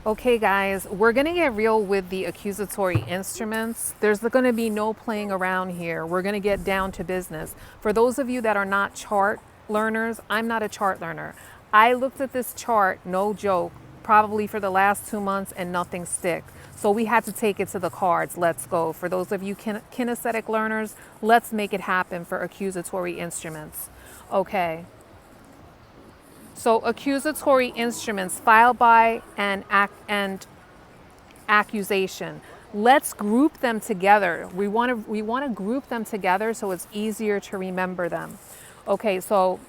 Okay guys, we're gonna get real with the accusatory instruments. There's gonna be no playing around here. We're gonna get down to business. For those of you that are not chart learners, I'm not a chart learner. I looked at this chart, no joke, probably for the last 2 months and nothing stick. So we had to take it to the cards. Let's go. For those of you kinesthetic learners, let's make it happen for accusatory instruments. Okay. So accusatory instruments, file by and accusation. Let's group them together. We want to group them together so it's easier to remember them. Okay, so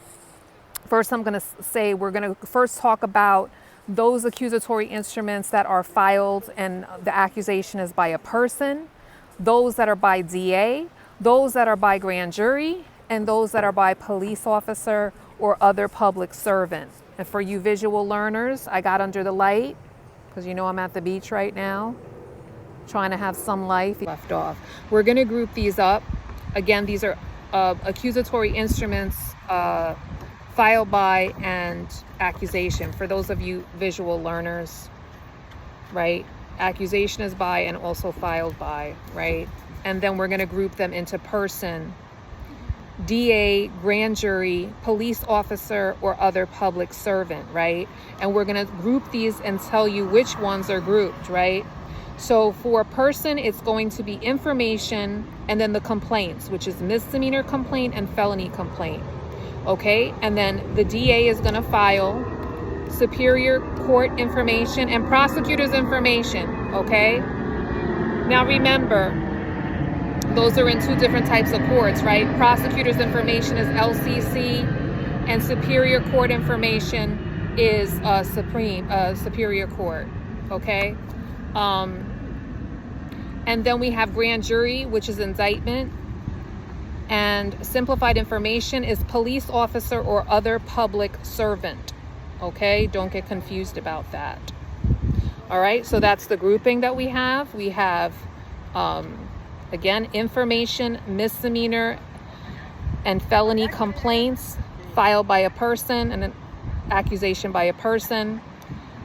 first I'm going to say we're going to first talk about those accusatory instruments that are filed and the accusation is by a person, those that are by DA, those that are by grand jury, and those that are by police officer or other public servant. And for you visual learners, I got under the light because you know I'm at the beach right now, trying to have some life left off. We're going to group these up. Again, these are accusatory instruments, file by and accusation. For those of you visual learners, right? Accusation is by and also filed by, right? And then we're going to group them into person, DA, grand jury, police officer, or other public servant, right? And we're going to group these and tell you which ones are grouped, right? So for a person, it's going to be information and then the complaints, which is misdemeanor complaint and felony complaint, okay? And then the DA is going to file superior court information and prosecutor's information, okay? Now remember, those are in two different types of courts, right? Prosecutor's information is LCC and superior court information is superior court, okay? And then we have grand jury, which is indictment, and simplified information is police officer or other public servant, okay? Don't get confused about that. All right, so that's the grouping that we have. We have, again, information, misdemeanor, and felony complaints filed by a person and an accusation by a person.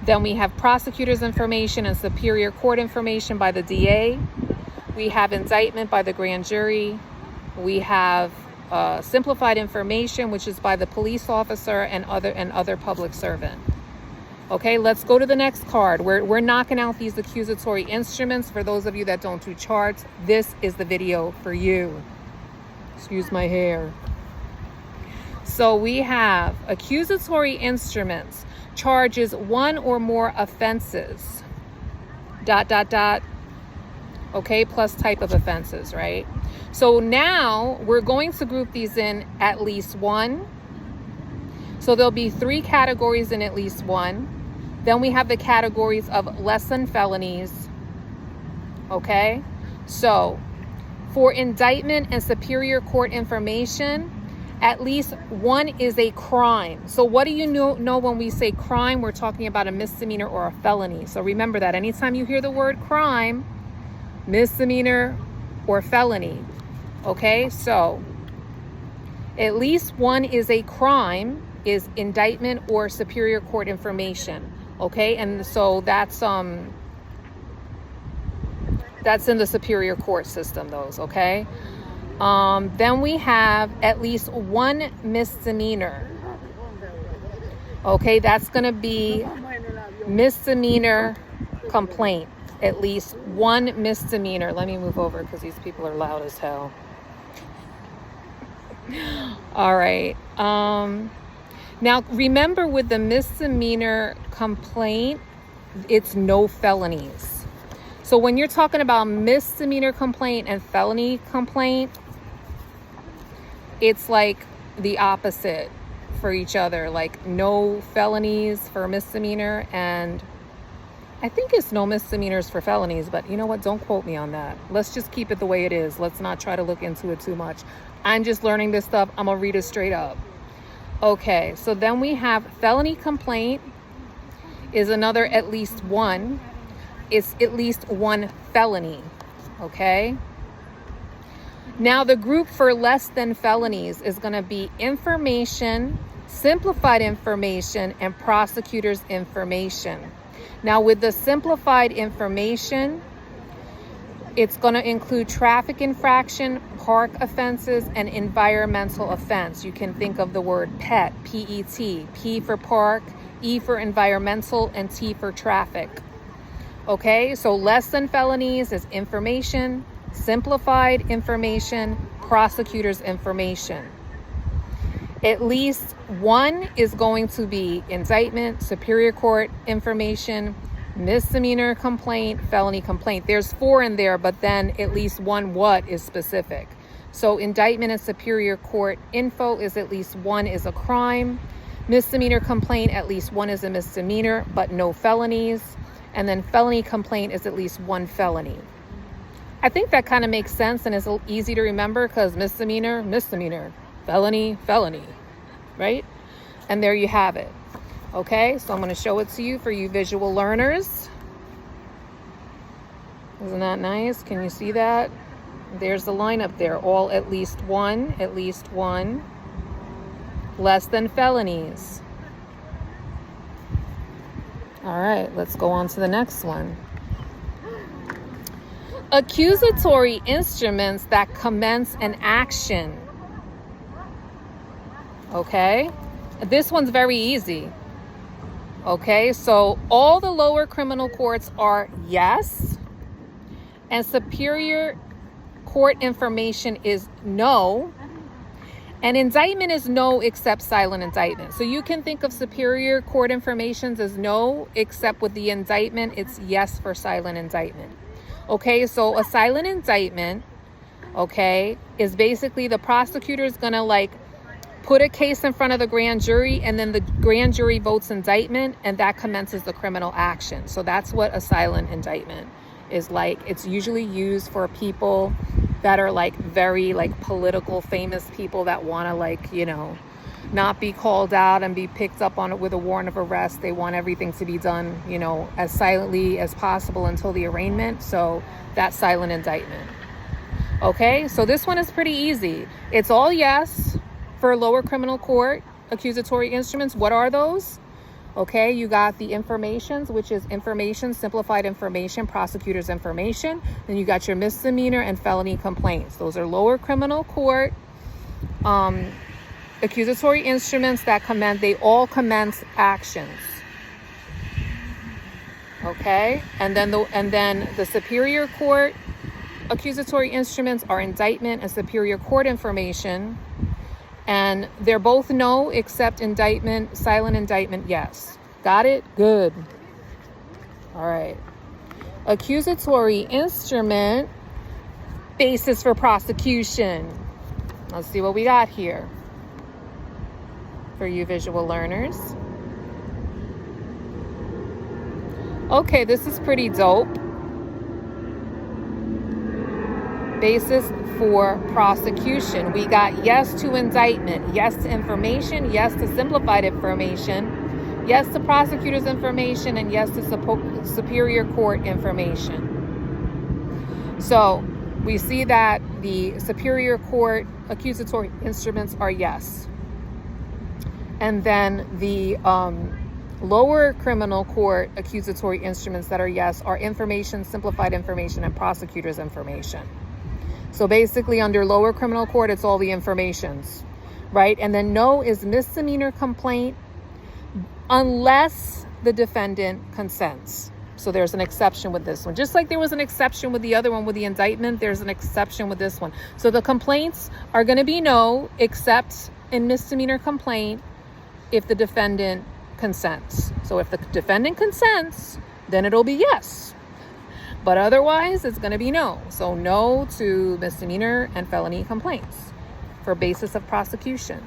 Then we have prosecutor's information and superior court information by the DA. We have indictment by the grand jury. We have simplified information, which is by the police officer and other public servant. Okay, let's go to the next card. We're knocking out these accusatory instruments. For those of you that don't do charts, this is the video for you. Excuse my hair. So we have accusatory instruments, charges one or more offenses, ... okay, plus type of offenses, right? So now we're going to group these in at least one. So there'll be 3 categories in at least one. Then we have the categories of less than felonies. Okay, so for indictment and superior court information, at least one is a crime. So what do you know when we say crime? We're talking about a misdemeanor or a felony. So remember that anytime you hear the word crime, misdemeanor or felony. Okay, so at least one is a crime, is indictment or superior court information. Okay, and so that's in the superior court system, those, okay? Then we have at least one misdemeanor. Okay, that's going to be misdemeanor complaint. At least one misdemeanor. Let me move over because these people are loud as hell. All right. Now, remember with the misdemeanor complaint, it's no felonies. So when you're talking about misdemeanor complaint and felony complaint, it's like the opposite for each other. Like no felonies for misdemeanor, and I think it's no misdemeanors for felonies, but you know what? Don't quote me on that. Let's just keep it the way it is. Let's not try to look into it too much. I'm just learning this stuff. I'm gonna read it straight up. Okay, so then we have felony complaint is another at least one. It's at least one felony, okay? Now the group for less than felonies is gonna be information, simplified information, and prosecutor's information. Now with the simplified information, it's going to include traffic infraction, park offenses, and environmental offense. You can think of the word PET, P-E-T, P for park, E for environmental, and T for traffic. Okay, so less than felonies is information, simplified information, prosecutor's information. At least one is going to be indictment, superior court information, misdemeanor complaint, felony complaint. There's 4 in there, but then at least one what is specific. So indictment and superior court info is at least one is a crime. Misdemeanor complaint, at least one is a misdemeanor, but no felonies. And then felony complaint is at least one felony. I think that kind of makes sense and is easy to remember because misdemeanor, misdemeanor, felony, felony, right? And there you have it. Okay, so I'm going to show it to you for you visual learners. Isn't that nice? Can you see that? There's the line up there. All at least one, less than felonies. All right, let's go on to the next one. Accusatory instruments that commence an action. Okay, this one's very easy. Okay, so all the lower criminal courts are yes, and superior court information is no, and indictment is no except silent indictment. So you can think of superior court informations as no, except with the indictment, it's yes for silent indictment. Okay, so a silent indictment, okay, is basically the prosecutor is gonna put a case in front of the grand jury, and then the grand jury votes indictment, and that commences the criminal action. So that's what a silent indictment is like. It's usually used for people that are very political famous people that want to not be called out and be picked up on it with a warrant of arrest. They want everything to be done, as silently as possible until the arraignment. So that's silent indictment. Okay, so this one is pretty easy. It's all yes. For lower criminal court accusatory instruments, what are those? Okay, you got the informations, which is information, simplified information, prosecutor's information. Then you got your misdemeanor and felony complaints. Those are lower criminal court accusatory instruments that they all commence actions. Okay, and then the superior court accusatory instruments are indictment and superior court information. And they're both no, except indictment, silent indictment, yes. Got it? Good. All right. Accusatory instrument, basis for prosecution. Let's see what we got here for you visual learners. Okay, this is pretty dope. Basis for prosecution. We got yes to indictment, yes to information, yes to simplified information, yes to prosecutor's information, and yes to superior court information. So we see that the superior court accusatory instruments are yes. And then the lower criminal court accusatory instruments that are yes are information, simplified information, and prosecutor's information. So basically under lower criminal court, it's all the informations, right? And then no is misdemeanor complaint unless the defendant consents. So there's an exception with this one. Just like there was an exception with the other one with the indictment, there's an exception with this one. So the complaints are going to be no, except in misdemeanor complaint if the defendant consents. So if the defendant consents, then it'll be yes. But otherwise, it's going to be no. So no to misdemeanor and felony complaints for basis of prosecution.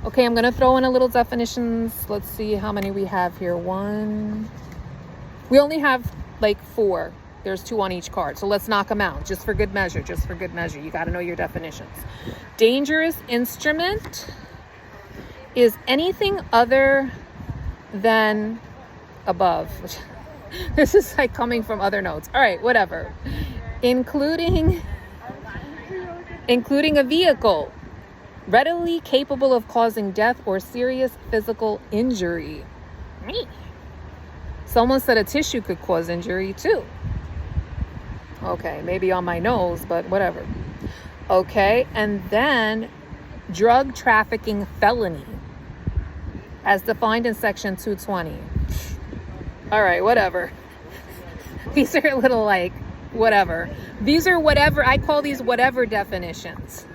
Okay, I'm going to throw in a little definitions. Let's see how many we have here. One. We only have 4. There's 2 on each card. So let's knock them out just for good measure. You got to know your definitions. Dangerous instrument is anything other than above. This is coming from other notes. All right, whatever. Including a vehicle readily capable of causing death or serious physical injury. Someone said a tissue could cause injury too. Okay, maybe on my nose, but whatever. Okay, and then drug trafficking felony as defined in section 220. All right, whatever. These are a little like whatever. These are whatever, I call these whatever definitions.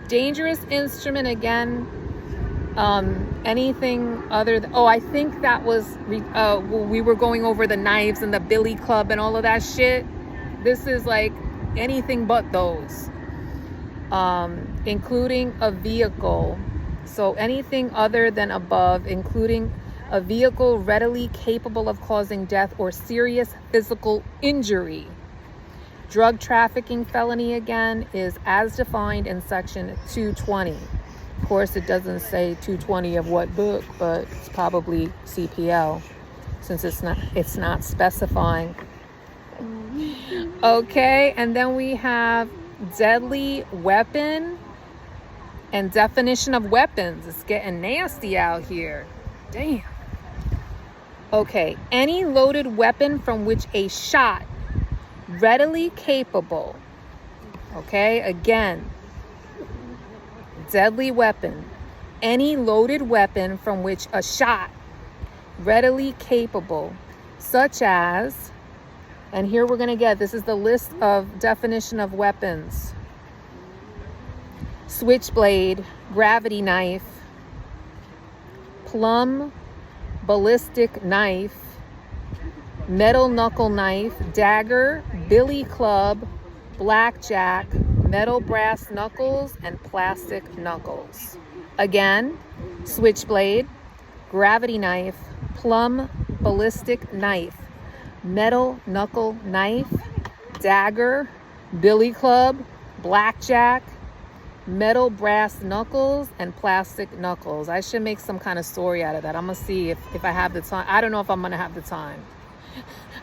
Dangerous instrument, again, anything other than, I think that was, we were going over the knives and the billy club and all of that shit. This is like anything but those, including a vehicle. So anything other than above, including a vehicle readily capable of causing death or serious physical injury. Drug trafficking felony, again, is as defined in section 220. Of course, it doesn't say 220 of what book, but it's probably CPL, since it's not specifying. Okay, and then we have deadly weapon and definition of weapons. It's getting nasty out here. Damn. Okay, any loaded weapon from which a shot readily capable. Okay, again, deadly weapon. Any loaded weapon from which a shot readily capable, such as, and here we're going to get, this is the list of definition of weapons: switchblade, gravity knife, plumb ballistic knife, metal knuckle knife, dagger, billy club, blackjack, metal brass knuckles, and plastic knuckles. Again, switchblade, gravity knife, plumb ballistic knife, metal knuckle knife, dagger, billy club, blackjack, metal brass knuckles, and plastic knuckles. I should make some kind of story out of that. I'm gonna see if I have the time. I don't know if I'm gonna have the time.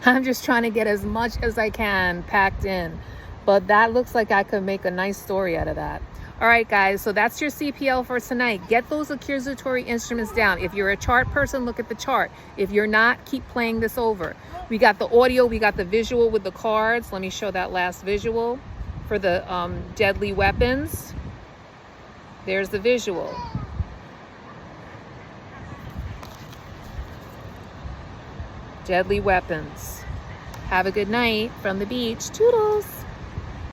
I'm just trying to get as much as I can packed in, but that looks like I could make a nice story out of that. All right, guys, so that's your CPL for tonight. Get those accusatory instruments down. If you're a chart person, look at the chart. If you're not, keep playing this over. We got the audio, we got the visual with the cards. Let me show that last visual for the deadly weapons. There's the visual. Deadly weapons. Have a good night from the beach. Toodles.